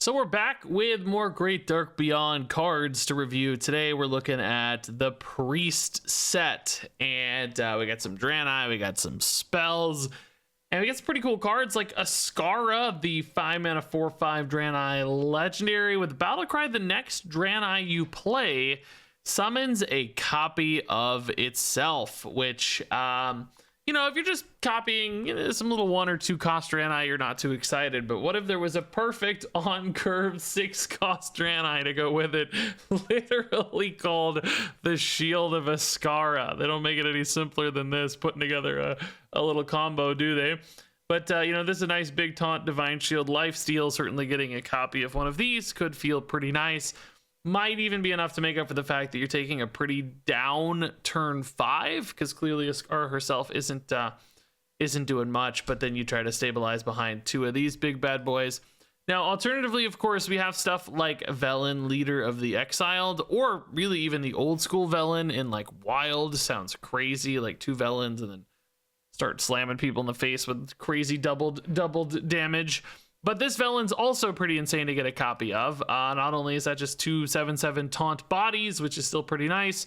So we're back with more Great Dark Beyond cards to review. Today we're looking at the Priest set, and we got some DRAENEI, we got some spells, and we got some pretty cool cards like Askara, the 5-mana 4/5 DRAENEI legendary with Battlecry. The next DRAENEI you play summons a copy of itself, which you know, if you're just copying, you know, some little 1 or 2 cost DRAENEI, you're not too excited. But what if there was a perfect on-curve 6 cost DRAENEI to go with it, literally called the Shield of Askara? They don't make it any simpler than this, putting together a little combo, do they? But, you know, this is a nice big taunt, Divine Shield, Lifesteal. Certainly getting a copy of one of these could feel pretty nice. Might even be enough to make up for the fact that you're taking a pretty down turn 5, because clearly Askara herself isn't doing much, but then you try to stabilize behind 2 of these big bad boys. Now, alternatively, of course, we have stuff like Velen, Leader of the Exiled, or really even the old school Velen in like Wild. Sounds crazy, like 2 Velens and then start slamming people in the face with crazy doubled damage. But this Velen's also pretty insane to get a copy of. Not only is that just 2 7/7 taunt bodies, which is still pretty nice,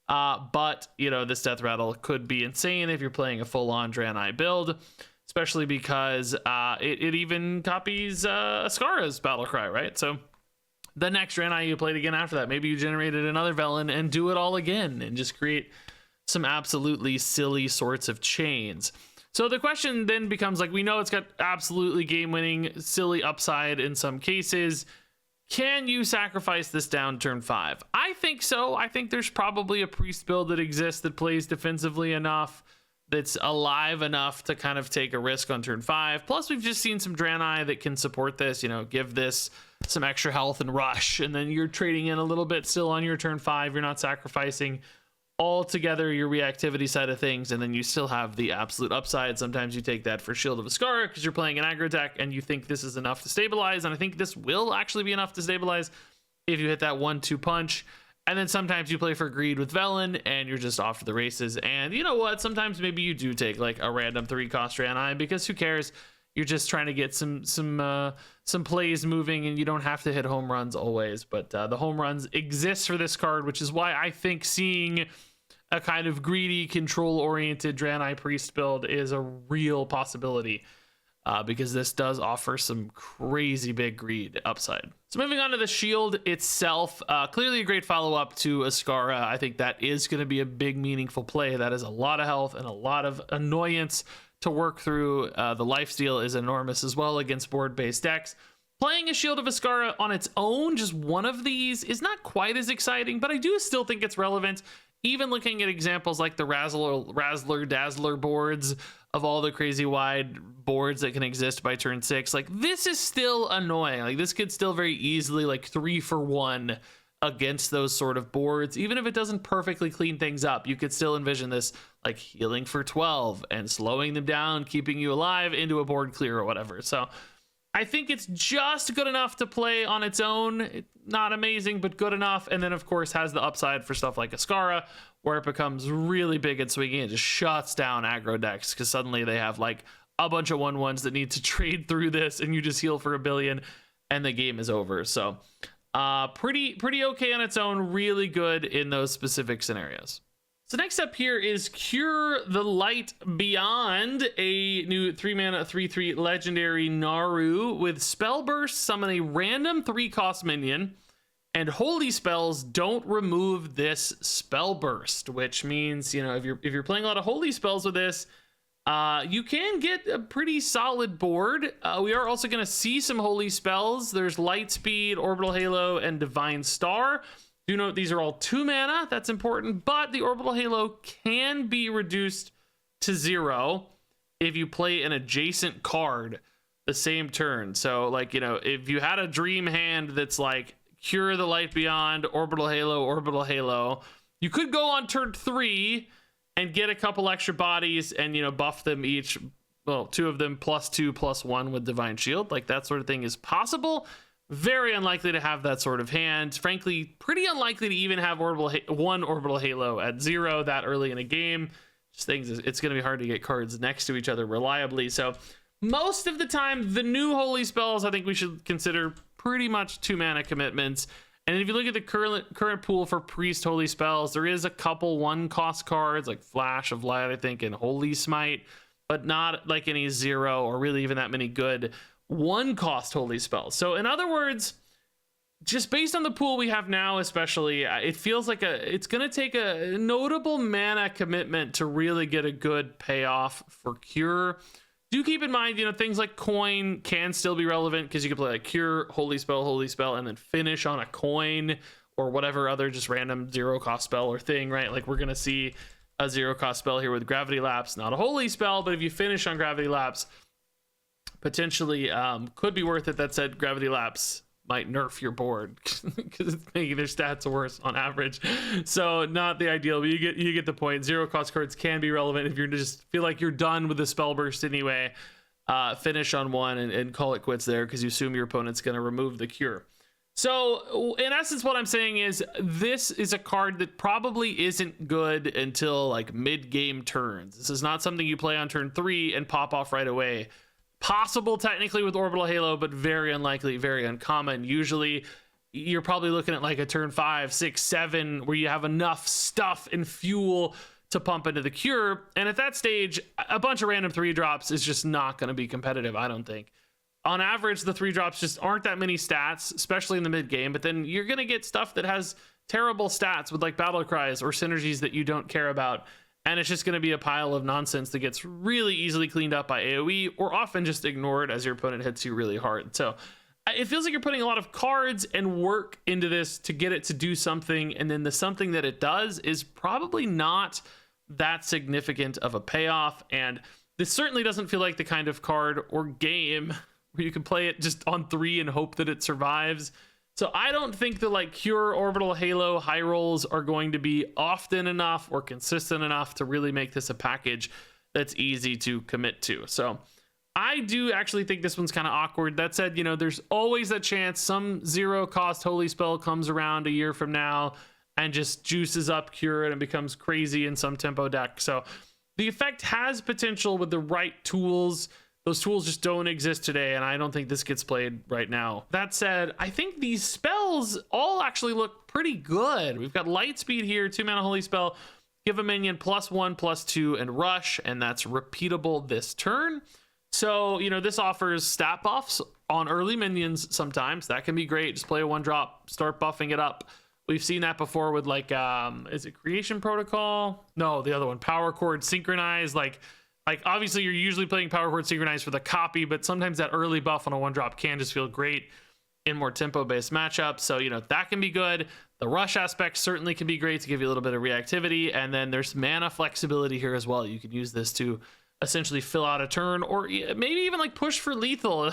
but, you know, this Death Rattle could be insane if you're playing a full-on DRAENEI build, especially because it even copies Askara's Battlecry, right? So the next DRAENEI you played again after that, maybe you generated another Velen and do it all again and just create some absolutely silly sorts of chains. So the question then becomes, like, we know it's got absolutely game-winning, silly upside in some cases. Can you sacrifice this down turn 5? I think so. I think there's probably a Priest build that exists that plays defensively enough, that's alive enough to kind of take a risk on turn 5. Plus, we've just seen some DRAENEI that can support this, you know, give this some extra health and rush, and then you're trading in a little bit still on your turn 5. You're not sacrificing altogether your reactivity side of things, and then you still have the absolute upside. Sometimes you take that for Shield of Askara because you're playing an aggro deck and you think this is enough to stabilize, and I think this will actually be enough to stabilize if you hit that 1-2 punch. And then sometimes you play for Greed with Velen and you're just off to the races. And you know what, sometimes maybe you do take like a random 3 cost DRAENEI, because who cares? You're just trying to get some plays moving, and you don't have to hit home runs always. But the home runs exist for this card, which is why I think seeing a kind of greedy, control-oriented DRAENEI Priest build is a real possibility, because this does offer some crazy big greed upside. So moving on to the shield itself, clearly a great follow-up to Askara. I think that is going to be a big, meaningful play. That is a lot of health and a lot of annoyance to work through. The lifesteal is enormous as well against board-based decks. Playing a Shield of Askara on its own, just one of these, is not quite as exciting, but I do still think it's relevant. Even looking at examples like the Razzler Dazzler boards of all the crazy wide boards that can exist by turn 6, like, this is still annoying. Like, this could still very easily, like, 3 for 1 against those sort of boards. Even if it doesn't perfectly clean things up, you could still envision this like healing for 12 and slowing them down, keeping you alive into a board clear or whatever. So I think it's just good enough to play on its own. Not amazing, but good enough. And then, of course, has the upside for stuff like Askara, where it becomes really big at swinging. It just shuts down aggro decks, because suddenly they have like a bunch of 1/1s that need to trade through this, and you just heal for 1 billion and the game is over. So pretty okay on its own, really good in those specific scenarios. So next up here is Cure the Light Beyond, a new 3-mana 3/3 legendary Naru with Spellburst. Summon a random 3-cost minion, and holy spells don't remove this Spellburst, which means, you know, if you're playing a lot of holy spells with this, you can get a pretty solid board. We are also going to see some holy spells. There's Lightspeed, Orbital Halo, and Divine Star. Do note these are all 2 mana. That's important, but the Orbital Halo can be reduced to 0 if you play an adjacent card the same turn. So, like, you know, if you had a dream hand that's like Cure the Light Beyond, Orbital Halo, you could go on turn 3 and get a couple extra bodies and, you know, buff them each. Well, 2 of them +2/+1 with Divine Shield. Like, that sort of thing is possible. Very unlikely to have that sort of hand. Frankly, pretty unlikely to even have one Orbital Halo at 0 that early in a game. Just things, it's going to be hard to get cards next to each other reliably. So most of the time, the new holy spells I think we should consider pretty much 2 mana commitments. And if you look at the current pool for Priest Holy Spells, there is a couple 1-cost cards like Flash of Light, I think, and Holy Smite, but not like any 0 or really even that many good 1-cost Holy Spells. So in other words, just based on the pool we have now, especially, it feels like it's going to take a notable mana commitment to really get a good payoff for Cure. Do keep in mind, things like coin can still be relevant because you can play like Cure, Holy Spell, and then finish on a coin or whatever other just random 0-cost spell or thing, right? Like we're going to see a 0-cost spell here with Gravity Lapse, not a Holy Spell, but if you finish on Gravity Lapse, potentially could be worth it. That said, Gravity Lapse might nerf your board because it's making their stats worse on average, so not the ideal, but you get the point. 0-cost cards can be relevant if you just feel like you're done with the Spellburst anyway. Finish on one and call it quits there because you assume your opponent's going to remove the Cure. So in essence, what I'm saying is this is a card that probably isn't good until like mid-game turns. This is not something you play on turn 3 and pop off right away. Possible technically with Orbital Halo, but very unlikely, very uncommon. Usually you're probably looking at like a turn 5, 6, 7 where you have enough stuff and fuel to pump into the Cure. And at that stage, a bunch of random 3-drops is just not going to be competitive, I don't think. On average, the 3-drops just aren't that many stats, especially in the mid game, but then you're going to get stuff that has terrible stats with like battle cries or synergies that you don't care about. And it's just going to be a pile of nonsense that gets really easily cleaned up by AoE or often just ignored as your opponent hits you really hard. So it feels like you're putting a lot of cards and work into this to get it to do something. And then the something that it does is probably not that significant of a payoff. And this certainly doesn't feel like the kind of card or game where you can play it just on 3 and hope that it survives. So I don't think the like Cure, Orbital Halo high rolls are going to be often enough or consistent enough to really make this a package that's easy to commit to. So I do actually think this one's kind of awkward. That said, there's always a chance some 0-cost Holy Spell comes around a year from now and just juices up Cure and it becomes crazy in some tempo deck. So the effect has potential with the right tools. Those tools just don't exist today, and I don't think this gets played right now. That said, I think these spells all actually look pretty good. We've got Lightspeed here, 2-mana Holy Spell, give a minion +1, +2, and Rush, and that's repeatable this turn. So, this offers stat buffs on early minions sometimes. That can be great. Just play a 1-drop, start buffing it up. We've seen that before with like, is it Creation Protocol? No, the other one, Power Chord Synchronize, like obviously you're usually playing Power Chord Synchronize for the copy, but sometimes that early buff on a 1-drop can just feel great in more tempo-based matchups. So, that can be good. The Rush aspect certainly can be great to give you a little bit of reactivity. And then there's mana flexibility here as well. You can use this to essentially fill out a turn or maybe even like push for lethal.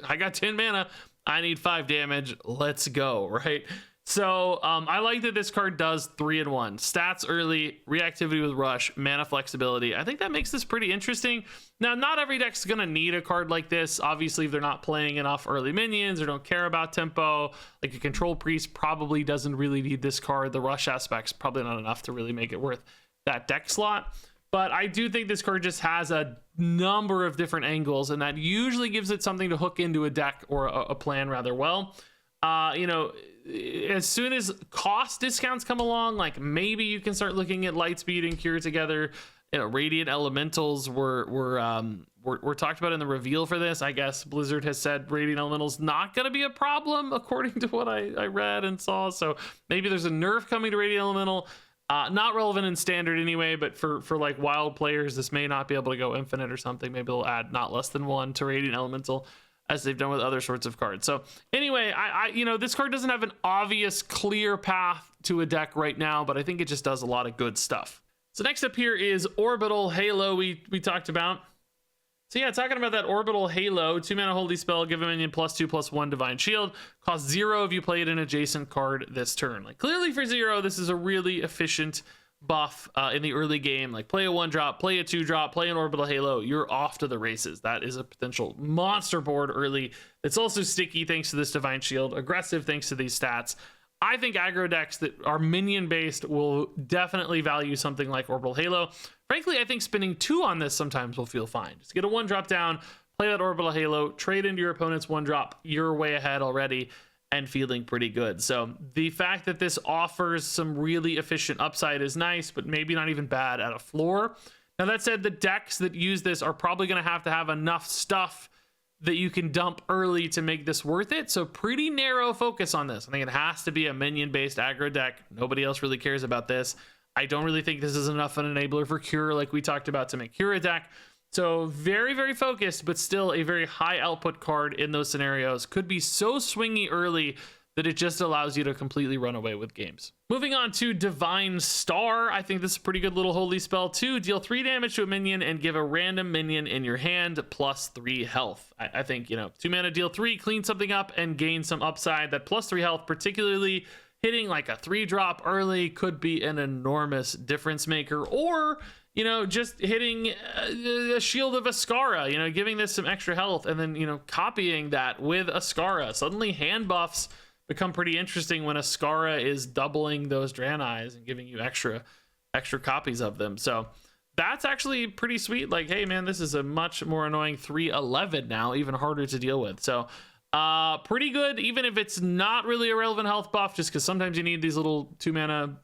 I got 10 mana. I need 5 damage. Let's go, right? So I like that this card does 3-in-1. Stats early, reactivity with Rush, mana flexibility. I think that makes this pretty interesting. Now, not every deck's going to need a card like this. Obviously, if they're not playing enough early minions or don't care about tempo, like a Control Priest probably doesn't really need this card. The Rush aspect's probably not enough to really make it worth that deck slot. But I do think this card just has a number of different angles, and that usually gives it something to hook into a deck or a plan rather well. As soon as cost discounts come along, like maybe you can start looking at Lightspeed and Cure together. Radiant Elementals were talked about in the reveal for this. I guess Blizzard has said Radiant Elementals not going to be a problem according to what I read and saw. So maybe there's a nerf coming to Radiant Elemental. Not relevant in standard anyway, but for like wild players, this may not be able to go infinite or something. Maybe they'll add not less than 1 to Radiant Elemental, as they've done with other sorts of cards. So anyway, this card doesn't have an obvious clear path to a deck right now, but I think it just does a lot of good stuff. So next up here is Orbital Halo we talked about. So yeah, talking about that Orbital Halo, 2-mana Holy Spell, give a minion +2/+1 Divine Shield, cost 0 if you played an adjacent card this turn. Like clearly for 0, this is a really efficient buff in the early game. Like play a 1-drop, play a 2-drop, play an Orbital Halo, you're off to the races. That is a potential monster board early. It's also sticky thanks to this Divine Shield, aggressive thanks to these stats. I think aggro decks that are minion based will definitely value something like Orbital Halo. Frankly, I think spending 2 on this sometimes will feel fine. Just get a 1-drop down, play that Orbital Halo, trade into your opponent's 1-drop, you're way ahead already and feeling pretty good. So the fact that this offers some really efficient upside is nice, but maybe not even bad at a floor. Now that said, the decks that use this are probably going to have enough stuff that you can dump early to make this worth it. So pretty narrow focus on this. I think it has to be a minion-based aggro deck. Nobody else really cares about this. I don't really think this is enough of an enabler for Cure like we talked about to make Cure a deck. So very, very focused, but still a very high output card in those scenarios. Could be so swingy early that it just allows you to completely run away with games. Moving on to Divine Star. I think this is a pretty good little holy spell too. Deal 3 damage to a minion and give a random minion in your hand plus 3 health. I think, 2 mana, deal 3, clean something up and gain some upside. That plus 3 health, particularly hitting like a 3-drop early, could be an enormous difference maker. Or just hitting a Shield of Ascara, giving this some extra health and then, copying that with Ascara. Suddenly hand buffs become pretty interesting when Ascara is doubling those DRAENEIs and giving you extra copies of them. So that's actually pretty sweet. Like, hey man, this is a much more annoying 3/11 now, even harder to deal with. So pretty good, even if it's not really a relevant health buff, just because sometimes you need these little 2 mana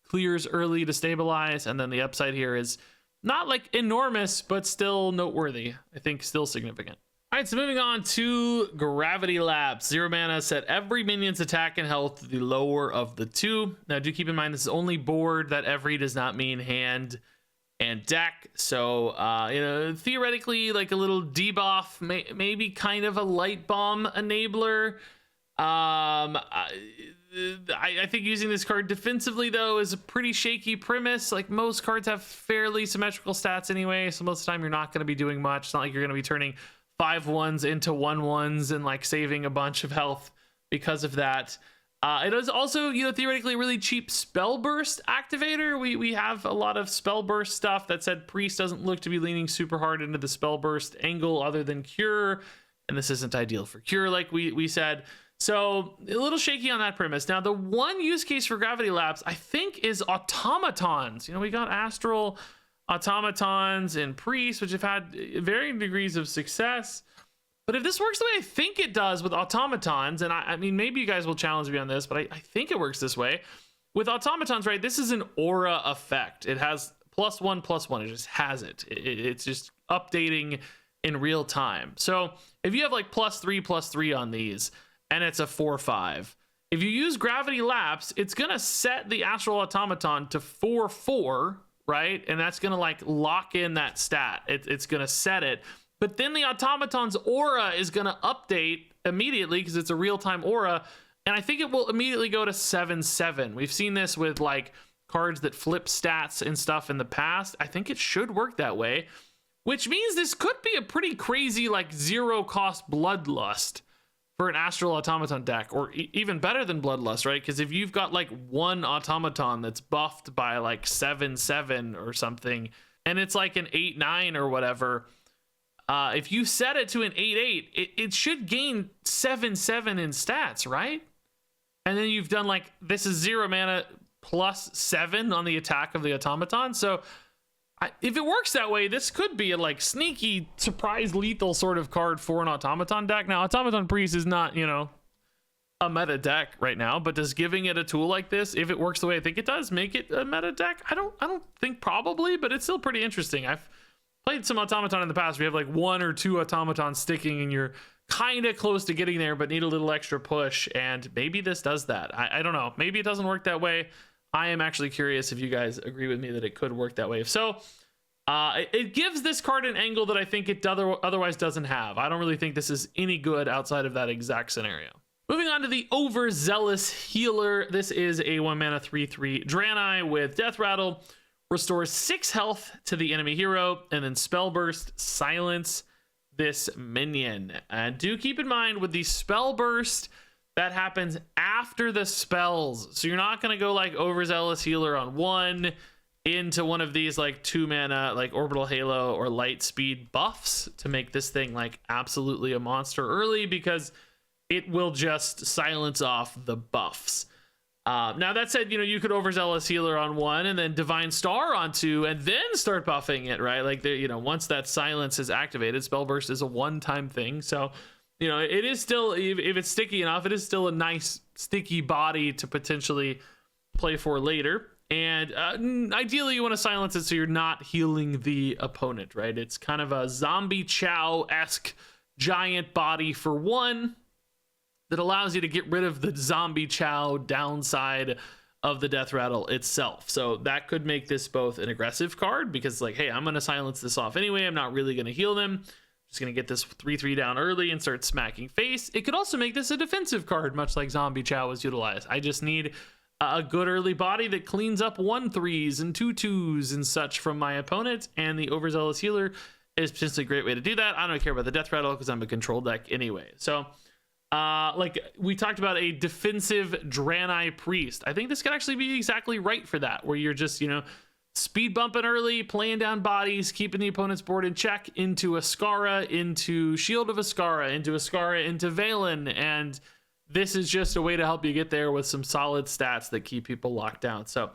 clears early to stabilize, and then the upside here is not like enormous, but still noteworthy. I think still significant. All right, so moving on to Gravity Lapse. 0 mana, set every minion's attack and health to the lower of the 2. Now do keep in mind this is only board. That every does not mean hand and deck. So theoretically like a little debuff, maybe kind of a light bomb enabler. I think using this card defensively though is a pretty shaky premise. Like most cards have fairly symmetrical stats anyway, so most of the time you're not going to be doing much. It's not like you're going to be turning 5/1s into 1/1s and like saving a bunch of health because of that. It is also, theoretically a really cheap Spellburst activator. We have a lot of Spellburst stuff. That said, Priest doesn't look to be leaning super hard into the Spellburst angle other than Cure, and this isn't ideal for Cure like we said. So a little shaky on that premise. Now the one use case for Gravity Lapse I think is automatons. We got Astral automatons and Priest, which have had varying degrees of success. But if this works the way I think it does with automatons, and I mean, maybe you guys will challenge me on this, but I think it works this way. With automatons, right, this is an aura effect. It has +1/+1. It just has it. It's just updating in real time. So if you have like +3/+3 on these, and it's a 4/5, if you use Gravity Lapse, it's going to set the Astral Automaton to 4/4, right? And that's going to like lock in that stat. It's going to set it. But then the Automaton's aura is going to update immediately because it's a real-time aura. And I think it will immediately go to 7/7. We've seen this with like cards that flip stats and stuff in the past. I think it should work that way, which means this could be a pretty crazy like 0-cost Bloodlust for an Astral Automaton deck, or even better than Bloodlust, right? Because if you've got like one Automaton that's buffed by like 7/7 or something, and it's like an 8/9 or whatever, if you set it to an 8/8, it should gain 7/7 in stats, right? And then you've done like, this is 0 mana +7 on the attack of the Automaton. So if it works that way, this could be a like sneaky surprise lethal sort of card for an Automaton deck. Now Automaton Priest is not, a meta deck right now, but does giving it a tool like this, if it works the way I think it does, make it a meta deck? I don't think probably, but it's still pretty interesting. I've played some Automaton in the past. We have like 1 or 2 Automatons sticking and you're kind of close to getting there, but need a little extra push. And maybe this does that. I don't know. Maybe it doesn't work that way. I am actually curious if you guys agree with me that it could work that way. If so, it gives this card an angle that I think it otherwise doesn't have. I don't really think this is any good outside of that exact scenario. Moving on to the Overzealous Healer. This is a 1 mana 3/3 DRAENEI with Death Rattle. Restores 6 health to the enemy hero, and then Spellburst, silence this minion. And do keep in mind with the Spellburst, that happens after the spells. So you're not going to go like Overzealous Healer on 1 into one of these like 2 mana like Orbital Halo or Light Speed buffs to make this thing like absolutely a monster early, because it will just silence off the buffs. Now that said, you could Overzealous Healer on one and then Divine Star on two and then start buffing it, right? Like, once that silence is activated, Spellburst is a one-time thing. So, it is still, if it's sticky enough, it is still a nice sticky body to potentially play for later. And ideally, you want to silence it so you're not healing the opponent, right? It's kind of a zombie chow-esque giant body for one that allows you to get rid of the zombie chow downside of the death rattle itself. So that could make this both an aggressive card because, like, hey, I'm going to silence this off anyway. I'm not really going to heal them. Just going to get this 3/3 down early and start smacking face. It could also make this a defensive card, much like zombie chow was utilized. I just need a good early body that cleans up 1/3s and 2/2s and such from my opponent, and the Overzealous Healer is potentially a great way to do that. I don't care about the death rattle because I'm a control deck anyway. So like we talked about, a defensive DRAENEI Priest. I think this could actually be exactly right for that, where you're just, speed bumping early, playing down bodies, keeping the opponent's board in check into Ascara, into Shield of Ascara, into Valen, and this is just a way to help you get there with some solid stats that keep people locked down. So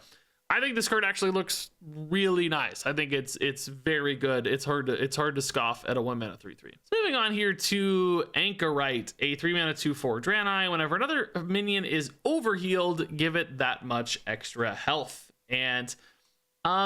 I think this card actually looks really nice. I think it's very good. It's hard to scoff at a 1-mana 3/3. So moving on here to Anchorite, a 3-mana 2/4 DRAENEI. Whenever another minion is overhealed, give it that much extra health. And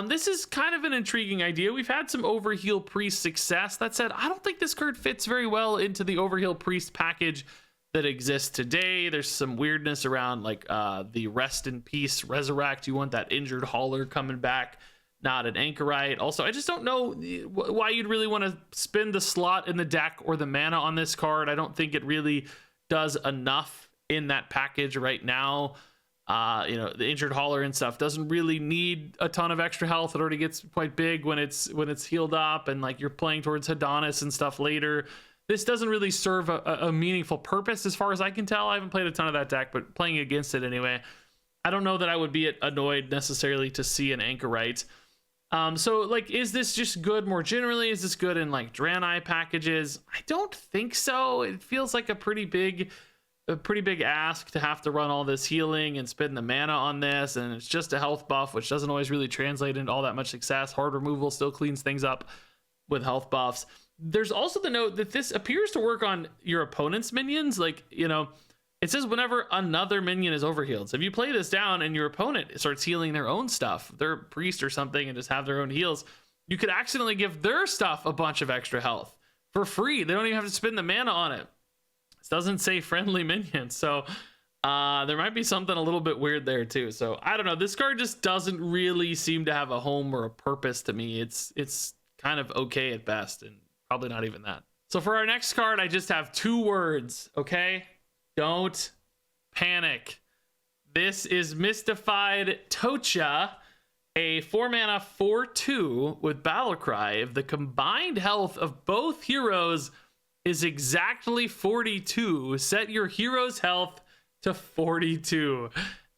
this is kind of an intriguing idea. We've had some overheal priest success. That said, I don't think this card fits very well into the overheal priest package that exists today. There's some weirdness around, like, the Rest in Peace Resurrect. You want that injured hauler coming back, not an Anchorite. Also, I just don't know why you'd really want to spend the slot in the deck or the mana on this card. I don't think it really does enough in that package right now. The injured hauler and stuff doesn't really need a ton of extra health. It already gets quite big when it's healed up, and like you're playing towards Adonis and stuff later. This doesn't really serve a meaningful purpose as far as I can tell. I haven't played a ton of that deck, but playing against it anyway, I don't know that I would be annoyed necessarily to see an Anchorite. So, like, is this just good more generally? Is this good in, like, DRAENEI packages? I don't think so. It feels like a pretty big ask to have to run all this healing and spend the mana on this, and it's just a health buff, which doesn't always really translate into all that much success. Hard removal still cleans things up with health buffs. There's also the note that this appears to work on your opponent's minions. Like, it says whenever another minion is overhealed. So if you play this down and your opponent starts healing their own stuff, their priest or something, and just have their own heals, you could accidentally give their stuff a bunch of extra health for free. They don't even have to spend the mana on it. This doesn't say friendly minions. So there might be something a little bit weird there too. So I don't know. This card just doesn't really seem to have a home or a purpose to me. It's kind of okay at best, and probably not even that. So for our next card, I just have 2 words, okay? Don't panic. This is Mystified Tocha, a 4-mana 4/2 with Battlecry. If the combined health of both heroes is exactly 42, set your hero's health to 42.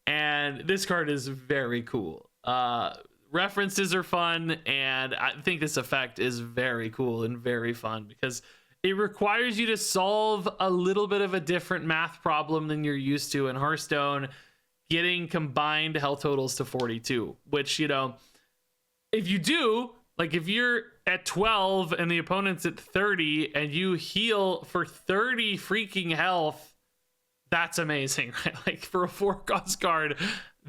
And this card is very cool. References are fun, and I think this effect is very cool and very fun because it requires you to solve a little bit of a different math problem than you're used to in Hearthstone, getting combined health totals to 42, which, if you do, like if you're at 12 and the opponent's at 30 and you heal for 30 freaking health, that's amazing, right? Like for a 4-cost card,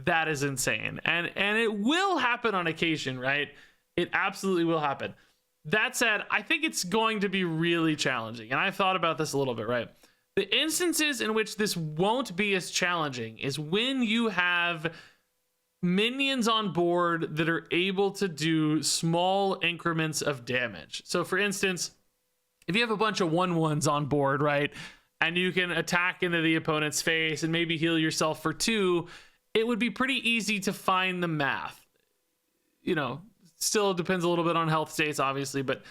that is insane. And it will happen on occasion, right? It absolutely will happen. That said, I think it's going to be really challenging. And I've thought about this a little bit, right? The instances in which this won't be as challenging is when you have minions on board that are able to do small increments of damage. So for instance, if you have a bunch of 1/1s on board, right? And you can attack into the opponent's face and maybe heal yourself for 2, it would be pretty easy to find the math. Still depends a little bit on health states, obviously, but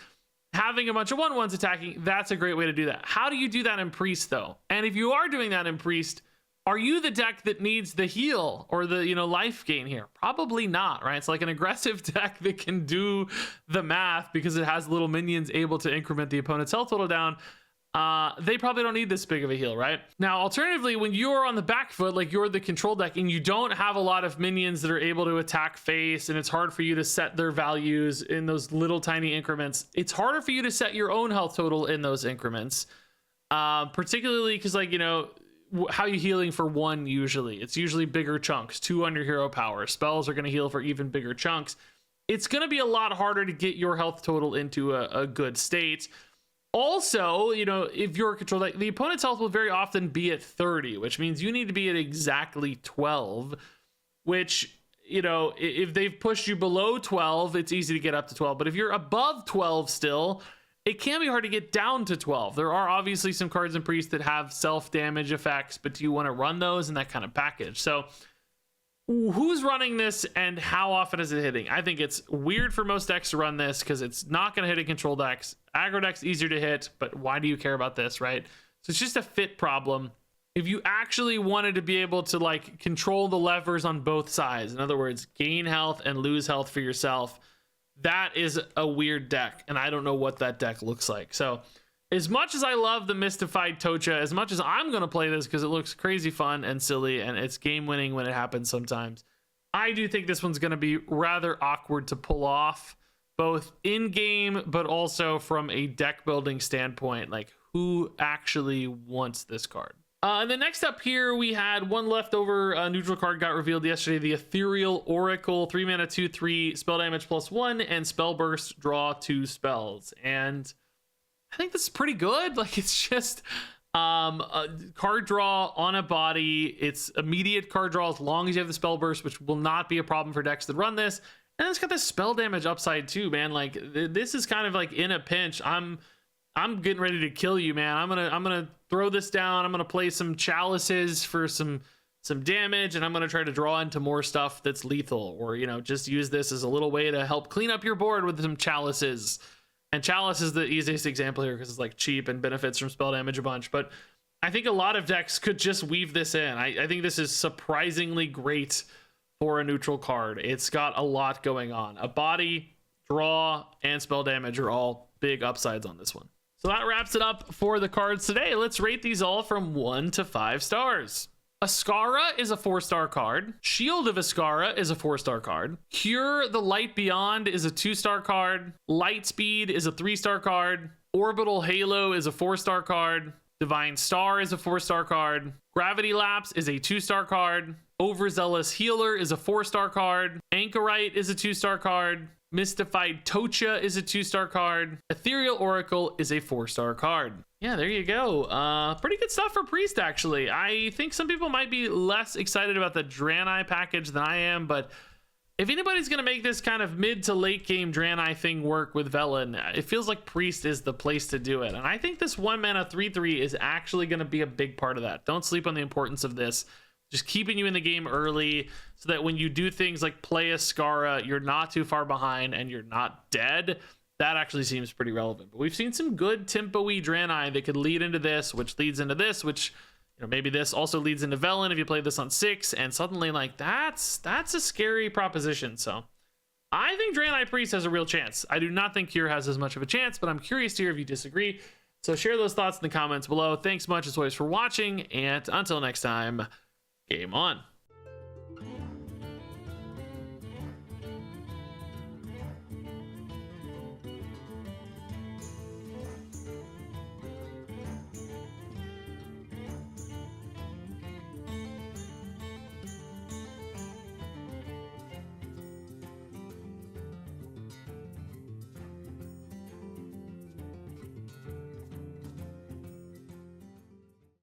having a bunch of 1/1s attacking, that's a great way to do that. How do you do that in Priest, though? And if you are doing that in Priest, are you the deck that needs the heal or the, life gain here? Probably not, right? It's like an aggressive deck that can do the math because it has little minions able to increment the opponent's health total down. they probably don't need this big of a heal, right? Now, alternatively, when you're on the back foot, like you're the control deck and you don't have a lot of minions that are able to attack face, and it's hard for you to set their values in those little tiny increments, it's harder for you to set your own health total in those increments. Particularly because, like, you know, how you healing for one usually? It's usually bigger chunks, 2 on your hero power. Spells are going to heal for even bigger chunks. It's going to be a lot harder to get your health total into a good state. Also, you know, if you're controlled, like, the opponent's health will very often be at 30, which means you need to be at exactly 12, which, you know, if they've pushed you below 12, it's easy to get up to 12. But if you're above 12 still, it can be hard to get down to 12. There are obviously some cards in Priest that have self-damage effects, but do you want to run those in that kind of package? So who's running this and how often is it hitting? I think it's weird for most decks to run this because it's not going to hit in control decks. Aggro decks easier to hit, but why do you care about this, right? So it's just a fit problem. If you actually wanted to be able to, like, control the levers on both sides, in other words, gain health and lose health for yourself, that is a weird deck, and I don't know what that deck looks like. So as much as I love the Mystified Tocha, as much as I'm going to play this because it looks crazy fun and silly and it's game winning when it happens sometimes, I do think this one's going to be rather awkward to pull off, both in game but also from a deck building standpoint. Like, who actually wants this card? And then next up here, we had one leftover neutral card got revealed yesterday, the Ethereal Oracle, 3 mana, 2/3, spell damage +1, and Spellburst, draw 2 spells. And I think this is pretty good. Like, it's just a card draw on a body. It's immediate card draw as long as you have the Spellburst, which will not be a problem for decks that run this. And it's got this spell damage upside too, man. Like, this is kind of like in a pinch. I'm getting ready to kill you, man. I'm gonna throw this down. I'm gonna play some chalices for some damage, and I'm gonna try to draw into more stuff that's lethal, or, you know, just use this as a little way to help clean up your board with some chalices. And chalice is the easiest example here because it's like cheap and benefits from spell damage a bunch. But I think a lot of decks could just weave this in. I think this is surprisingly great for a neutral card. It's got a lot going on. A body, draw, and spell damage are all big upsides on this one. So that wraps it up for the cards today. Let's rate these all from 1 to 5 stars. Ascara is a 4-star card. Shield of Ascara is a 4-star card. Cure the Light Beyond is a 2-star card. Lightspeed is a 3-star card. Orbital Halo is a 4-star card. Divine Star is a 4-star card. Gravity Lapse is a 2-star card. Overzealous Healer is a 4-star card. Anchorite is a 2-star card. Mystified Tocha is a 2-star card. Ethereal Oracle is a 4-star card. Yeah, there you go. Pretty good stuff for Priest, actually. I think some people might be less excited about the DRAENEI package than I am, but if anybody's going to make this kind of mid to late game DRAENEI thing work with Velen, it feels like Priest is the place to do it. And I think this 1 mana 3/3 is actually going to be a big part of that. Don't sleep on the importance of this. Just keeping you in the game early so that when you do things like play Ascara, you're not too far behind and you're not dead. That actually seems pretty relevant. But we've seen some good tempo-y DRAENEI that could lead into this, which leads into this, which, you know, maybe this also leads into Velen if you play this on 6, and suddenly, like, that's a scary proposition. So I think DRAENEI Priest has a real chance. I do not think Cure has as much of a chance, but I'm curious to hear if you disagree. So share those thoughts in the comments below. Thanks much as always for watching, and until next time, game on.